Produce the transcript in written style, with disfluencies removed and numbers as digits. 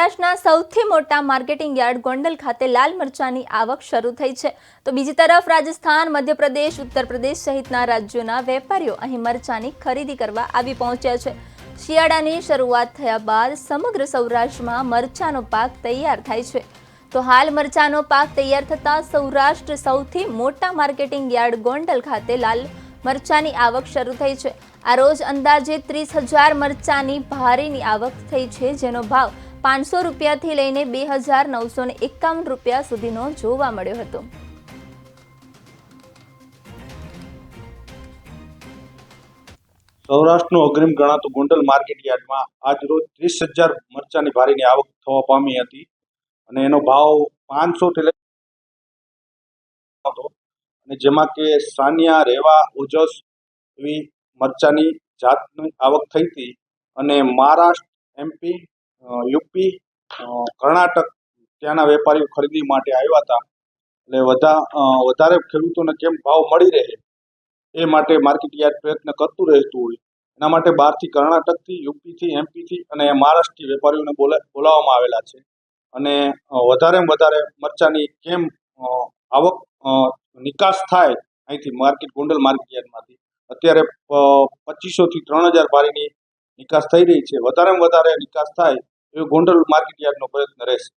સૌરાષ્ટ્રના સૌથી મોટા માર્કેટિંગ યાર્ડ ગોંડલ ખાતે લાલ મરચાની આવક શરૂ થઈ છે તો બીજી તરફ રાજસ્થાન, મધ્યપ્રદેશ, ઉત્તર પ્રદેશ સહિતના રાજ્યોના વેપારીઓ અહીં મરચાની ખરીદી કરવા આવી પહોંચ્યા છે। શિયાળાની શરૂઆત થયા બાદ સમગ્ર સૌરાષ્ટ્રમાં મરચાનો પાક તૈયાર થાય છે તો હાલ મરચાનો પાક તૈયાર થતાં સૌરાષ્ટ્ર સૌથી મોટા માર્કેટિંગ યાર્ડ ગોંડલ ખાતે લાલ મરચાની આવક શરૂ થઈ છે। આ રોજ અંદાજે 30,000 મરચાની ભારીની આવક થઈ છે, જેનો ભાવ 500 રૂપિયાથી લઈને 2,951 રૂપિયા સુધીનો જોવા મળ્યો હતો। સૌરાષ્ટ્રનું અગ્રીમ ગણાતું ગોંડલ માર્કેટ યાર્ડમાં આજ રોજ 30,000 મરચાની ભારીની આવક થવા પામી હતી અને એનો ભાવ 500 થી લઈને હતો અને જેમાં કે સાનિયા, રેવા, ઓજસ એવી મરચાની જાતની આવક થઈ હતી અને મહારાષ્ટ્ર, MP, યુપી, કર્ણાટક ત્યાંના વેપારીઓ ખરીદી માટે આવ્યા હતા। એટલે વધારે ખેડૂતોને કેમ ભાવ મળી રહે એ માટે માર્કેટ યાર્ડ પ્રયત્ન કરતું રહેતું હોય એના માટે બહારથી કર્ણાટકથી, યુપીથી, એમપીથી અને મહારાષ્ટ્રથી વેપારીઓને બોલાવવામાં આવેલા છે અને વધારેમાં વધારે મરચાની કેમ આવક નિકાસ થાય અહીંથી ગોંડલ માર્કેટ યાર્ડમાંથી અત્યારે 2,500 થી 3,000 ભારીની નિકાસ થઈ રહી છે। વધારેમાં વધારે નિકાસ થાય એવો ગોંડલ માર્કેટ યાર્ડનો પ્રયત્ન રહેશે।